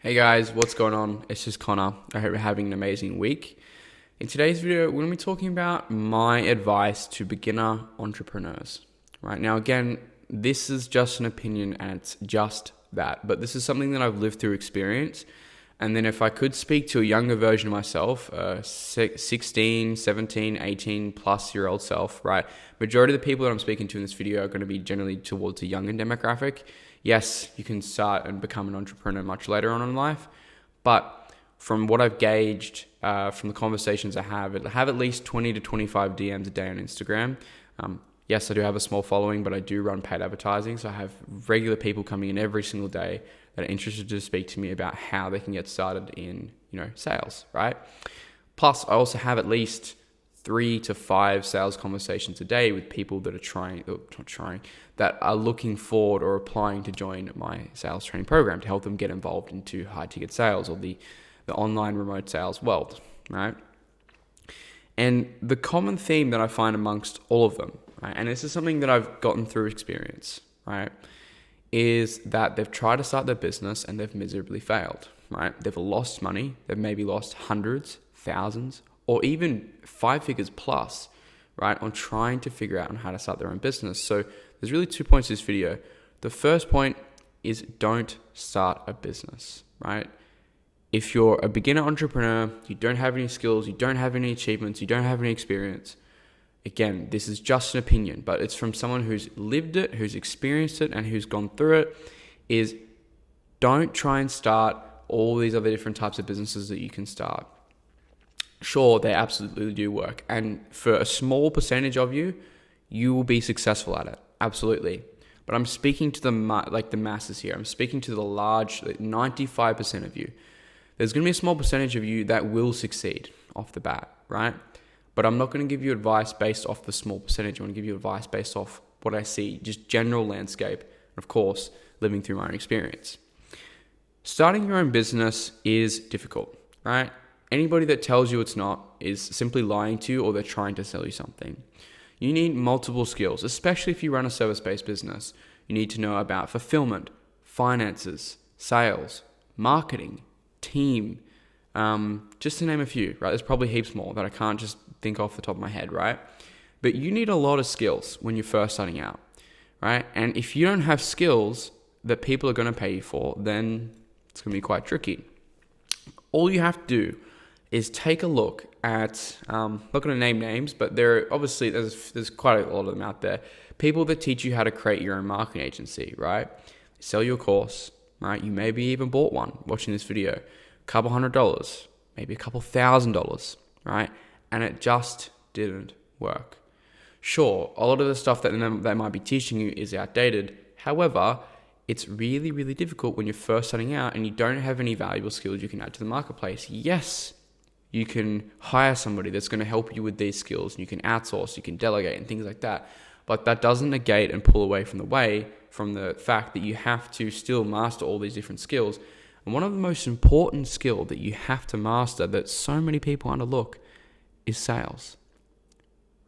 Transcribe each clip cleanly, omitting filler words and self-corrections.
Hey guys, what's going on? It's just Connor. I hope you're having an amazing week. In today's video, we're going to be talking about my advice to beginner entrepreneurs. Right now, again, this is just an opinion and it's just that, but this is something that I've lived through experience. And then if I could speak to a younger version of myself, 16, 17, 18 plus year old self, right? Majority of the people that I'm speaking to in this video are going to be generally towards a younger demographic. Yes, you can start and become an entrepreneur much later on in life, but from what I've gauged from the conversations I have at least 20 to 25 DMs a day on Instagram. Yes, I do have a small following, but I do run paid advertising, so I have regular people coming in every single day that are interested to speak to me about how they can get started in, sales, right? Plus, I also have at least 3 to 5 sales conversations a day with people that are that are looking forward or applying to join my sales training program to help them get involved into high ticket sales or the online remote sales world, right? And the common theme that I find amongst all of them, right, and this is something that I've gotten through experience, right, is that they've tried to start their business and they've miserably failed, right? They've lost money. They've maybe lost hundreds, thousands, or even 5 figures plus, right, on trying to figure out on how to start their own business. So there's really 2 points to this video. The first point is don't start a business, right? If you're a beginner entrepreneur, you don't have any skills, you don't have any achievements, you don't have any experience, again, this is just an opinion, but it's from someone who's lived it, who's experienced it, and who's gone through it, is don't try and start all these other different types of businesses that you can start. Sure, they absolutely do work. And for a small percentage of you, you will be successful at it. Absolutely. But I'm speaking to the masses here. I'm speaking to the large, 95% of you. There's going to be a small percentage of you that will succeed off the bat, right? But I'm not going to give you advice based off the small percentage. I'm going to give you advice based off what I see, just general landscape, and of course, living through my own experience. Starting your own business is difficult, right? Anybody that tells you it's not is simply lying to you or they're trying to sell you something. You need multiple skills, especially if you run a service-based business. You need to know about fulfillment, finances, sales, marketing, team, just to name a few, right? There's probably heaps more that I can't just think off the top of my head, right? But you need a lot of skills when you're first starting out, right? And if you don't have skills that people are going to pay you for, then it's going to be quite tricky. All you have to do is take a look at, I'm not going to name names, but there's quite a lot of them out there. People that teach you how to create your own marketing agency, right? They sell you a course, right? You maybe even bought one watching this video, couple $100, maybe a couple $1,000, right? And it just didn't work. Sure, a lot of the stuff that they might be teaching you is outdated. However, it's really, really difficult when you're first starting out and you don't have any valuable skills you can add to the marketplace. Yes, you can hire somebody that's going to help you with these skills and you can outsource, you can delegate and things like that. But that doesn't negate and pull away from the fact that you have to still master all these different skills. And one of the most important skills that you have to master that so many people underlook is sales,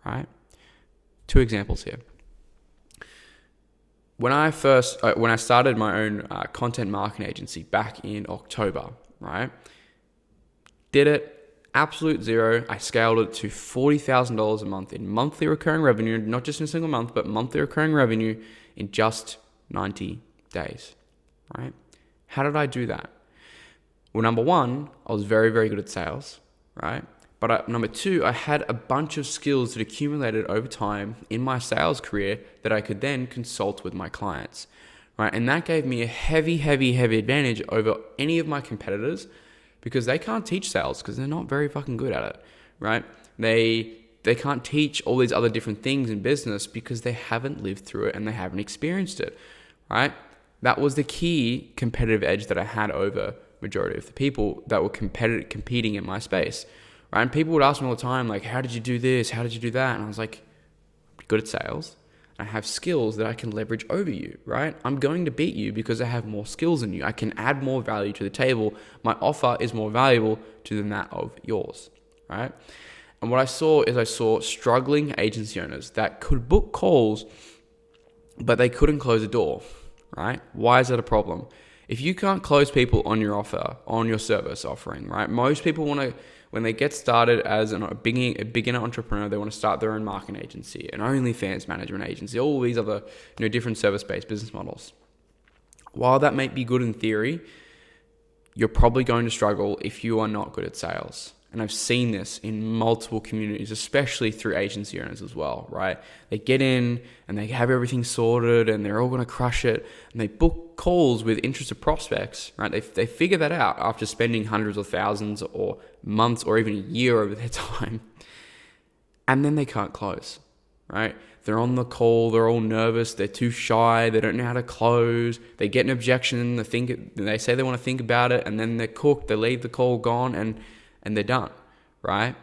right? 2 examples here. When I started my own content marketing agency back in October, right? Did it, absolute zero. I scaled it to $40,000 a month in monthly recurring revenue, not just in a single month, but monthly recurring revenue in just 90 days, right? How did I do that? Well, number 1, I was very, very good at sales, right? But number 2, I had a bunch of skills that accumulated over time in my sales career that I could then consult with my clients, right? And that gave me a heavy, heavy, heavy advantage over any of my competitors because they can't teach sales because they're not very fucking good at it, right? They can't teach all these other different things in business because they haven't lived through it and they haven't experienced it, right? That was the key competitive edge that I had over majority of the people that were competing in my space, right? And people would ask me all the time, like, how did you do this? How did you do that? And I was like, I'm good at sales. I have skills that I can leverage over you, right? I'm going to beat you because I have more skills than you. I can add more value to the table. My offer is more valuable than that of yours, right? And what I saw struggling agency owners that could book calls, but they couldn't close a door, right? Why is that a problem? If you can't close people on your offer, on your service offering, right? Most people want to, when they get started as a beginner entrepreneur, they want to start their own marketing agency, an OnlyFans management agency, all these other, different service-based business models. While that may be good in theory, you're probably going to struggle if you are not good at sales. And I've seen this in multiple communities, especially through agency owners as well, right? They get in and they have everything sorted and they're all going to crush it. And they book calls with interested prospects, right? They figure that out after spending hundreds of thousands or months or even a year over their time. And then they can't close, right? They're on the call, they're all nervous, they're too shy, they don't know how to close, they get an objection, they say they want to think about it, and then they're cooked, they leave the call gone, and they're done, right?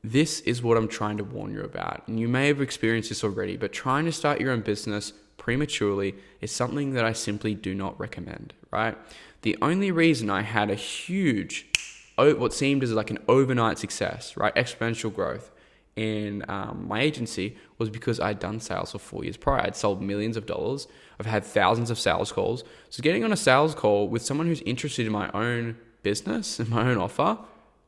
This is what I'm trying to warn you about. And you may have experienced this already, but trying to start your own business prematurely is something that I simply do not recommend, right? The only reason I had a huge, what seemed as like an overnight success, right? Exponential growth in my agency was because I'd done sales for 4 years prior. I'd sold millions of dollars. I've had thousands of sales calls. So getting on a sales call with someone who's interested in my own business and my own offer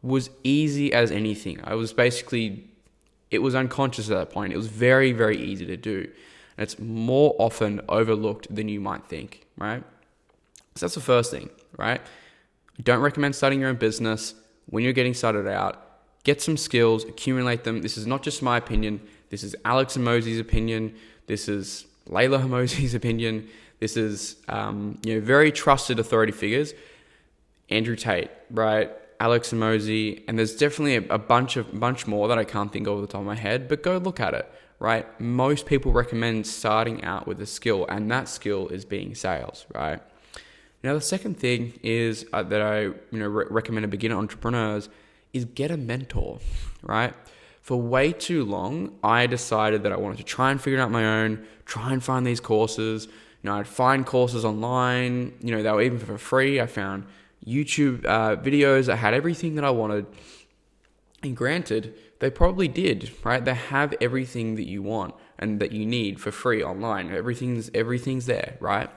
was easy as anything. It was unconscious at that point. It was very, very easy to do. And it's more often overlooked than you might think, right? So that's the first thing, right? I don't recommend starting your own business when you're getting started out. Get some skills, accumulate them. This is not just my opinion. This is Alex Hormozi's opinion. This is Layla Hormozi's opinion. This is very trusted authority figures. Andrew Tate, right? Alex Hormozi, and there's definitely a bunch more that I can't think of off the top of my head, but go look at it, right? Most people recommend starting out with a skill, and that skill is being sales, right? Now, the second thing is that I recommend to beginner entrepreneurs is get a mentor, right? For way too long, I decided that I wanted to try and figure it out my own, try and find these courses. I'd find courses online, they were even for free. I found YouTube videos that had everything that I wanted. And granted, they probably did, right? They have everything that you want and that you need for free online. Everything's there, right?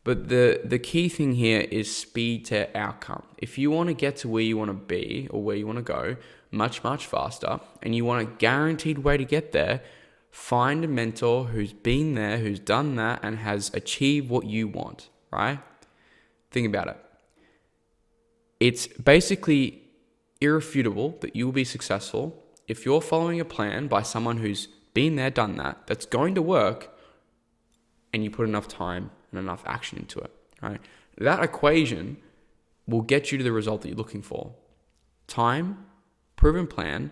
But the key thing here is speed to outcome. If you want to get to where you want to be or where you want to go much, much faster, and you want a guaranteed way to get there, find a mentor who's been there, who's done that, and has achieved what you want, right? Think about it. It's basically irrefutable that you will be successful if you're following a plan by someone who's been there, done that, that's going to work, and you put enough time and enough action into it, right? That equation will get you to the result that you're looking for. Time, proven plan,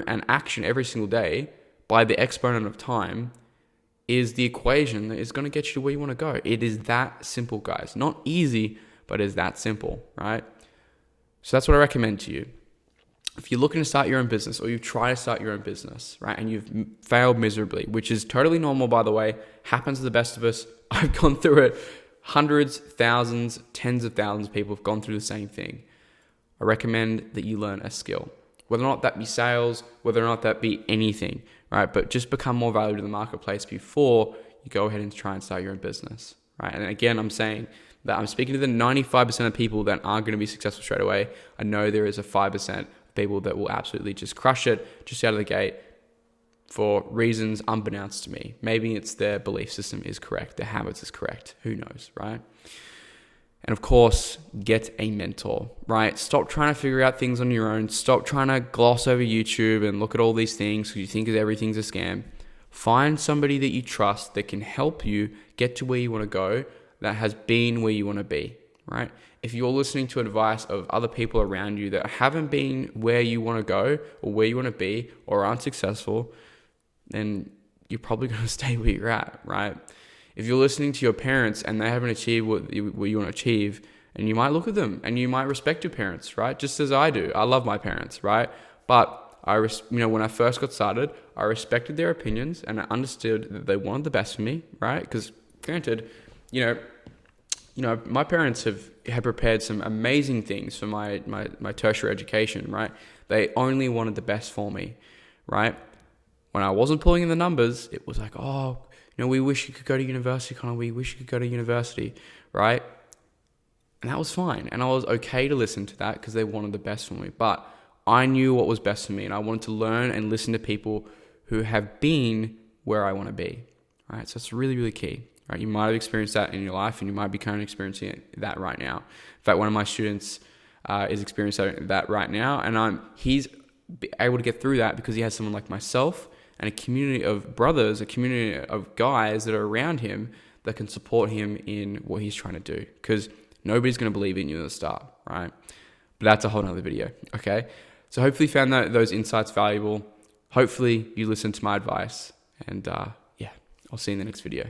and action every single day by the exponent of time is the equation that is going to get you to where you want to go. It is that simple, guys. Not easy, but it's that simple, right? So that's what I recommend to you. If you're looking to start your own business or you try to start your own business, right, and you've failed miserably, which is totally normal, by the way, happens to the best of us. I've gone through it. Hundreds, thousands, tens of thousands of people have gone through the same thing. I recommend that you learn a skill, whether or not that be sales, whether or not that be anything, right? But just become more valuable to the marketplace before you go ahead and try and start your own business, right? And again, I'm saying that I'm speaking to the 95% of people that aren't going to be successful straight away. I know there is a 5% of people that will absolutely just crush it just out of the gate for reasons unbeknownst to me. Maybe it's their belief system is correct, their habits is correct. Who knows, right? And of course, get a mentor, right? Stop trying to figure out things on your own. Stop trying to gloss over YouTube and look at all these things because you think that everything's a scam. Find somebody that you trust that can help you get to where you want to go, that has been where you want to be, right? If you're listening to advice of other people around you that haven't been where you want to go or where you want to be or aren't successful, then you're probably going to stay where you're at, right? If you're listening to your parents and they haven't achieved what you want to achieve, and you might look at them and you might respect your parents, right? Just as I do. I love my parents, right? But when I first got started, I respected their opinions and I understood that they wanted the best for me, right? Because granted, my parents have prepared some amazing things for my tertiary education, right? They only wanted the best for me, right? when I wasn't pulling in the numbers, it was like, oh, we wish you could go to university, Connor. We wish you could go to university, right? And that was fine. And I was okay to listen to that because they wanted the best for me. But I knew what was best for me, and I wanted to learn and listen to people who have been where I want to be, right? So it's really, really key, right? You might have experienced that in your life, and you might be currently experiencing that right now. In fact, one of my students is experiencing that right now, and he's able to get through that because he has someone like myself and a community of brothers, a community of guys that are around him that can support him in what he's trying to do, because nobody's going to believe in you at the start, right? But that's a whole nother video, okay? So hopefully you found those insights valuable. Hopefully you listened to my advice, and yeah, I'll see you in the next video.